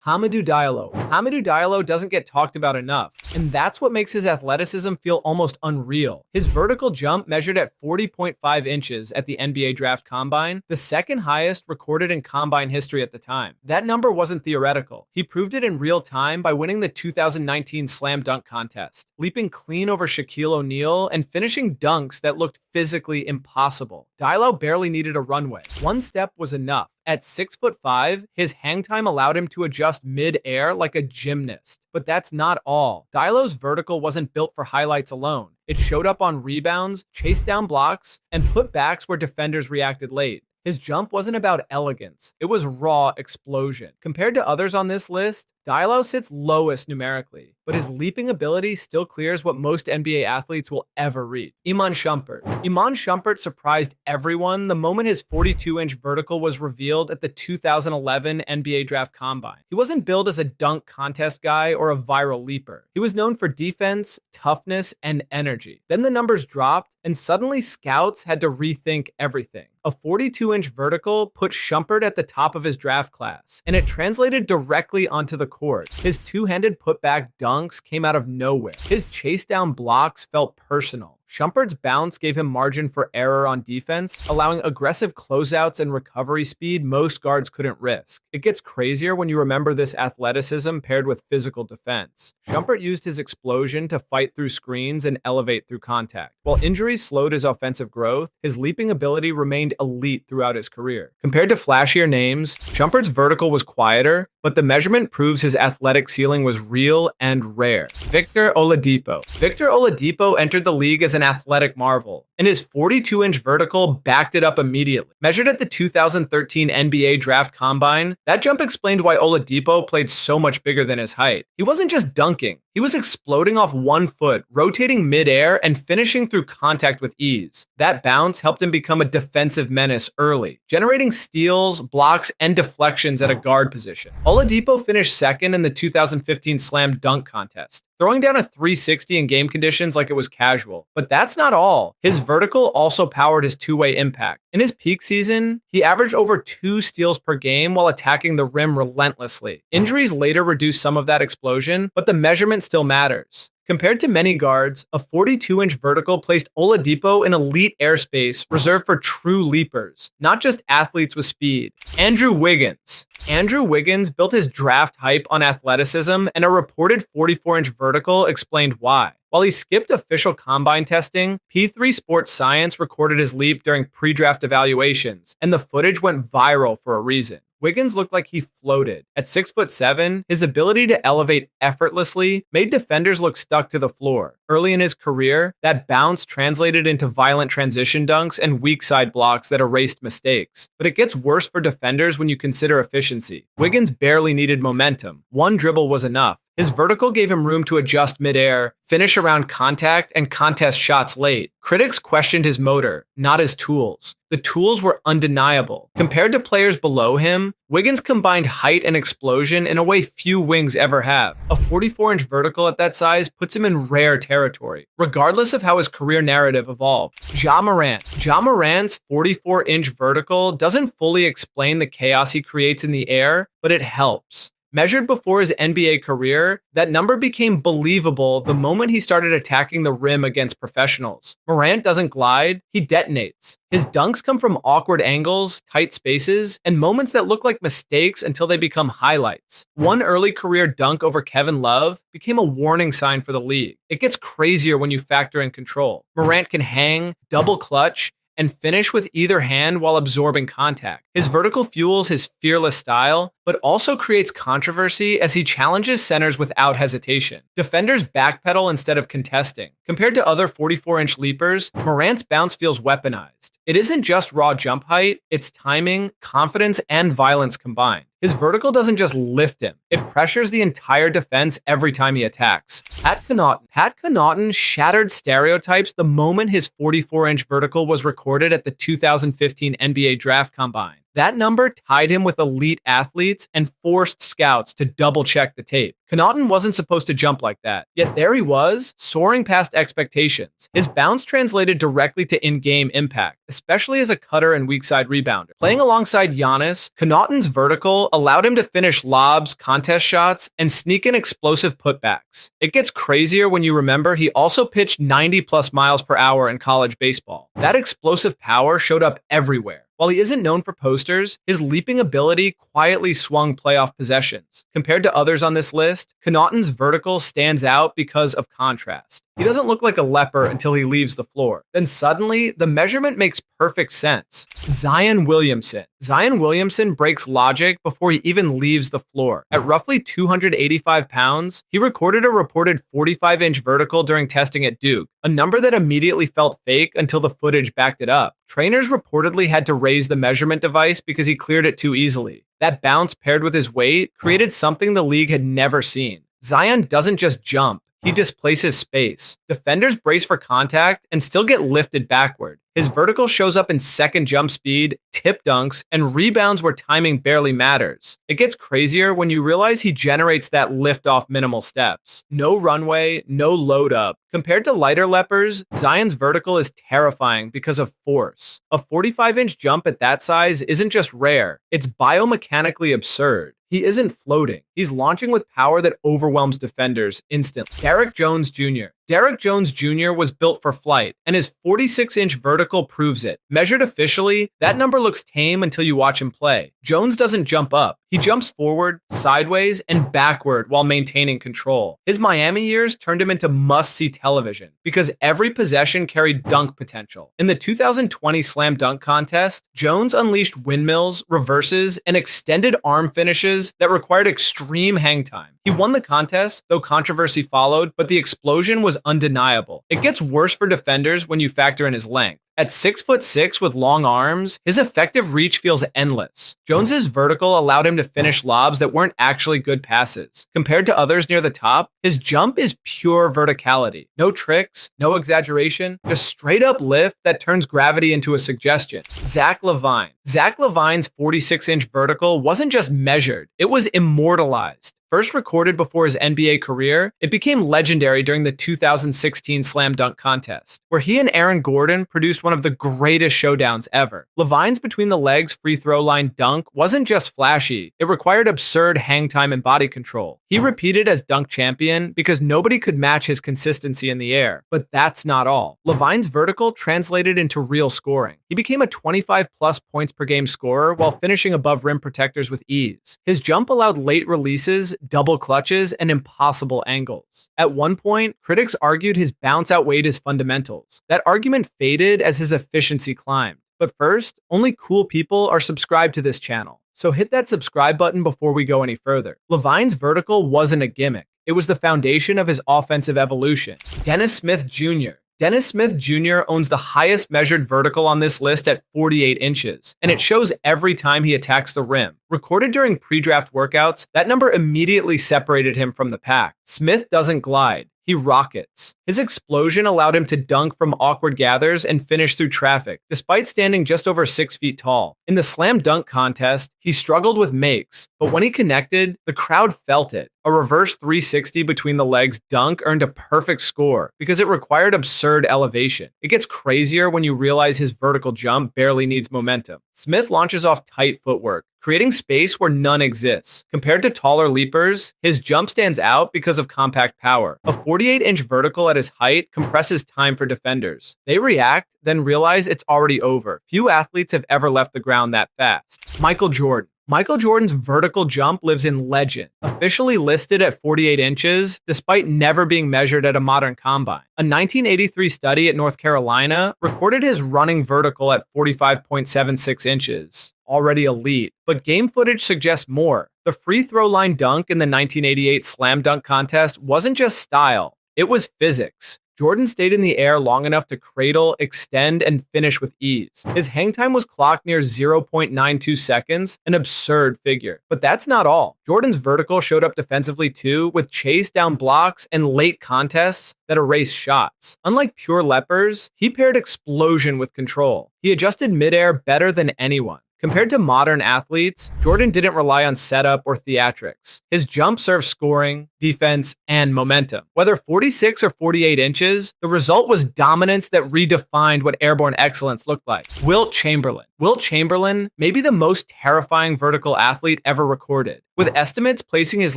Hamidou Diallo. Hamidou Diallo doesn't get talked about enough, and that's what makes his athleticism feel almost unreal. His vertical jump measured at 40.5 inches at the NBA Draft Combine, the second highest recorded in Combine history at the time. That number wasn't theoretical. He proved it in real time by winning the 2019 Slam Dunk Contest, leaping clean over Shaquille O'Neal and finishing dunks that looked physically impossible. Diallo barely needed a runway. One step was enough. At 6'5", his hang time allowed him to adjust mid-air like a gymnast. But that's not all. Diallo's vertical wasn't built for highlights alone. It showed up on rebounds, chased down blocks, and put backs where defenders reacted late. His jump wasn't about elegance. It was raw explosion. Compared to others on this list, Diallo sits lowest numerically, but his leaping ability still clears what most NBA athletes will ever reach. Iman Shumpert. Iman Shumpert surprised everyone the moment his 42-inch vertical was revealed at the 2011 NBA Draft Combine. He wasn't billed as a dunk contest guy or a viral leaper. He was known for defense, toughness, and energy. Then the numbers dropped, and suddenly scouts had to rethink everything. A 42-inch vertical put Shumpert at the top of his draft class, and it translated directly onto the court. His two-handed putback dunks came out of nowhere. His chase down blocks felt personal. Shumpert's bounce gave him margin for error on defense, allowing aggressive closeouts and recovery speed most guards couldn't risk. It gets crazier when you remember this athleticism paired with physical defense. Shumpert used his explosion to fight through screens and elevate through contact. While injuries slowed his offensive growth, his leaping ability remained elite throughout his career. Compared to flashier names, Shumpert's vertical was quieter, but the measurement proves his athletic ceiling was real and rare. Victor Oladipo. Victor Oladipo entered the league as an athletic marvel, and his 42-inch vertical backed it up immediately. Measured at the 2013 NBA Draft Combine, that jump explained why Oladipo played so much bigger than his height. He wasn't just dunking. He was exploding off one foot, rotating midair, and finishing through contact with ease. That bounce helped him become a defensive menace early, generating steals, blocks, and deflections at a guard position. Oladipo finished second in the 2015 Slam Dunk Contest, throwing down a 360 in game conditions like it was casual. But that's not all. His vertical also powered his two-way impact. In his peak season, he averaged over 2 steals per game while attacking the rim relentlessly. Injuries later reduced some of that explosion, but the measurement still matters. Compared to many guards, a 42-inch vertical placed Oladipo in elite airspace reserved for true leapers, not just athletes with speed. Andrew Wiggins. Andrew Wiggins built his draft hype on athleticism, and a reported 44-inch vertical explained why. While he skipped official combine testing, P3 Sports Science recorded his leap during pre-draft evaluations, and the footage went viral for a reason. Wiggins looked like he floated. At 6'7", his ability to elevate effortlessly made defenders look stuck to the floor. Early in his career, that bounce translated into violent transition dunks and weak side blocks that erased mistakes. But it gets worse for defenders when you consider efficiency. Wiggins barely needed momentum. One dribble was enough. His vertical gave him room to adjust midair, finish around contact, and contest shots late. Critics questioned his motor, not his tools. The tools were undeniable. Compared to players below him, Wiggins combined height and explosion in a way few wings ever have. A 44-inch vertical at that size puts him in rare territory, regardless of how his career narrative evolved. Ja Morant. Ja Morant's 44-inch vertical doesn't fully explain the chaos he creates in the air, but it helps. Measured before his NBA career, that number became believable the moment he started attacking the rim against professionals. Morant doesn't glide, he detonates. His dunks come from awkward angles, tight spaces, and moments that look like mistakes until they become highlights. One early career dunk over Kevin Love became a warning sign for the league. It gets crazier when you factor in control. Morant can hang, double clutch, and finish with either hand while absorbing contact. His vertical fuels his fearless style, but also creates controversy as he challenges centers without hesitation. Defenders backpedal instead of contesting. Compared to other 44-inch leapers, Morant's bounce feels weaponized. It isn't just raw jump height, it's timing, confidence, and violence combined. His vertical doesn't just lift him, it pressures the entire defense every time he attacks. Pat Connaughton shattered stereotypes the moment his 44-inch vertical was recorded at the 2015 NBA Draft Combine. That number tied him with elite athletes and forced scouts to double check the tape. Connaughton wasn't supposed to jump like that, yet there he was, soaring past expectations. His bounce translated directly to in-game impact, especially as a cutter and weak side rebounder. Playing alongside Giannis, Connaughton's vertical allowed him to finish lobs, contest shots, and sneak in explosive putbacks. It gets crazier when you remember he also pitched 90 plus miles per hour in college baseball. That explosive power showed up everywhere. While he isn't known for posters, his leaping ability quietly swung playoff possessions. Compared to others on this list, Connaughton's vertical stands out because of contrast. He doesn't look like a leper until he leaves the floor. Then suddenly, the measurement makes perfect sense. Zion Williamson. Zion Williamson breaks logic before he even leaves the floor. At roughly 285 pounds, he recorded a reported 45-inch vertical during testing at Duke, a number that immediately felt fake until the footage backed it up. Trainers reportedly had to raise the measurement device because he cleared it too easily. That bounce paired with his weight created something the league had never seen. Zion doesn't just jump. He displaces space. Defenders brace for contact and still get lifted backward. His vertical shows up in second jump speed, tip dunks, and rebounds where timing barely matters. It gets crazier when you realize he generates that lift off minimal steps. No runway, no load up. Compared to lighter lepers, Zion's vertical is terrifying because of force. A 45-inch jump at that size isn't just rare, it's biomechanically absurd. He isn't floating. He's launching with power that overwhelms defenders instantly. Derrick Jones Jr. Derrick Jones Jr. was built for flight, and his 46-inch vertical proves it. Measured officially, that number looks tame until you watch him play. Jones doesn't jump up. He jumps forward, sideways, and backward while maintaining control. His Miami years turned him into must-see television because every possession carried dunk potential. In the 2020 Slam Dunk Contest, Jones unleashed windmills, reverses, and extended arm finishes that required extreme hang time. He won the contest, though controversy followed, but the explosion was undeniable. It gets worse for defenders when you factor in his length. At 6'6" with long arms, his effective reach feels endless. Jones's vertical allowed him to finish lobs that weren't actually good passes. Compared to others near the top, his jump is pure verticality. No tricks, no exaggeration, just straight up lift that turns gravity into a suggestion. Zach LaVine. Zach LaVine's 46-inch vertical wasn't just measured, it was immortalized. First recorded before his NBA career, it became legendary during the 2016 Slam Dunk Contest, where he and Aaron Gordon produced one of the greatest showdowns ever. LaVine's between the legs free throw line dunk wasn't just flashy, it required absurd hang time and body control. He repeated as dunk champion because nobody could match his consistency in the air, but that's not all. LaVine's vertical translated into real scoring. He became a 25-plus points per game scorer while finishing above rim protectors with ease. His jump allowed late releases, double clutches, and impossible angles. At one point, critics argued his bounce outweighed his fundamentals. That argument faded as his efficiency climbed. But first, only cool people are subscribed to this channel, so hit that subscribe button before we go any further. LaVine's vertical wasn't a gimmick. It was the foundation of his offensive evolution. Dennis Smith Jr. Dennis Smith Jr. owns the highest measured vertical on this list at 48 inches, and it shows every time he attacks the rim. Recorded during pre-draft workouts, that number immediately separated him from the pack. Smith doesn't glide. He rockets. His explosion allowed him to dunk from awkward gathers and finish through traffic, despite standing just over 6 feet tall. In the slam dunk contest, he struggled with makes, but when he connected, the crowd felt it. A reverse 360 between the legs dunk earned a perfect score because it required absurd elevation. It gets crazier when you realize his vertical jump barely needs momentum. Smith launches off tight footwork, creating space where none exists. Compared to taller leapers, his jump stands out because of compact power. A 48-inch vertical at his height compresses time for defenders. They react, then realize it's already over. Few athletes have ever left the ground that fast. Michael Jordan. Michael Jordan's vertical jump lives in legend, officially listed at 48 inches, despite never being measured at a modern combine. A 1983 study at North Carolina recorded his running vertical at 45.76 inches. Already elite, but game footage suggests more. The free throw line dunk in the 1988 Slam Dunk Contest wasn't just style, it was physics. Jordan stayed in the air long enough to cradle, extend, and finish with ease. His hang time was clocked near 0.92 seconds, an absurd figure. But that's not all. Jordan's vertical showed up defensively too, with chase down blocks and late contests that erased shots. Unlike pure lepers, he paired explosion with control. He adjusted midair better than anyone. Compared to modern athletes, Jordan didn't rely on setup or theatrics. His jump served scoring, defense, and momentum. Whether 46 or 48 inches, the result was dominance that redefined what airborne excellence looked like. Wilt Chamberlain. Wilt Chamberlain may be the most terrifying vertical athlete ever recorded, with estimates placing his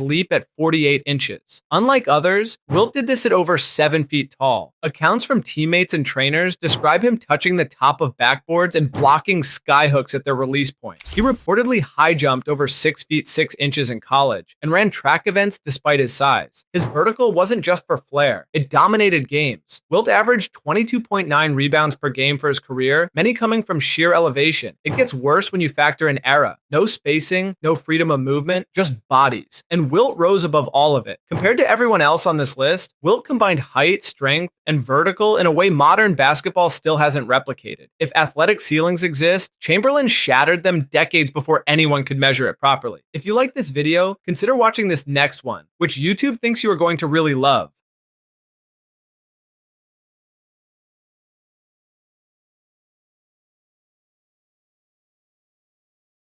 leap at 48 inches. Unlike others, Wilt did this at over 7 feet tall. Accounts from teammates and trainers describe him touching the top of backboards and blocking skyhooks at their release point. He reportedly high jumped over 6 feet 6 inches in college and ran track events despite his size. His vertical wasn't just for flair, it dominated games. Wilt averaged 22.9 rebounds per game for his career, many coming from sheer elevation. It gets worse when you factor in era. No spacing, no freedom of movement, just bodies. And Wilt rose above all of it. Compared to everyone else on this list, Wilt combined height, strength, and vertical in a way modern basketball still hasn't replicated. If athletic ceilings exist, Chamberlain shattered them decades before anyone could measure it properly. If you like this video, consider watching this next one, which YouTube thinks you are going to really love.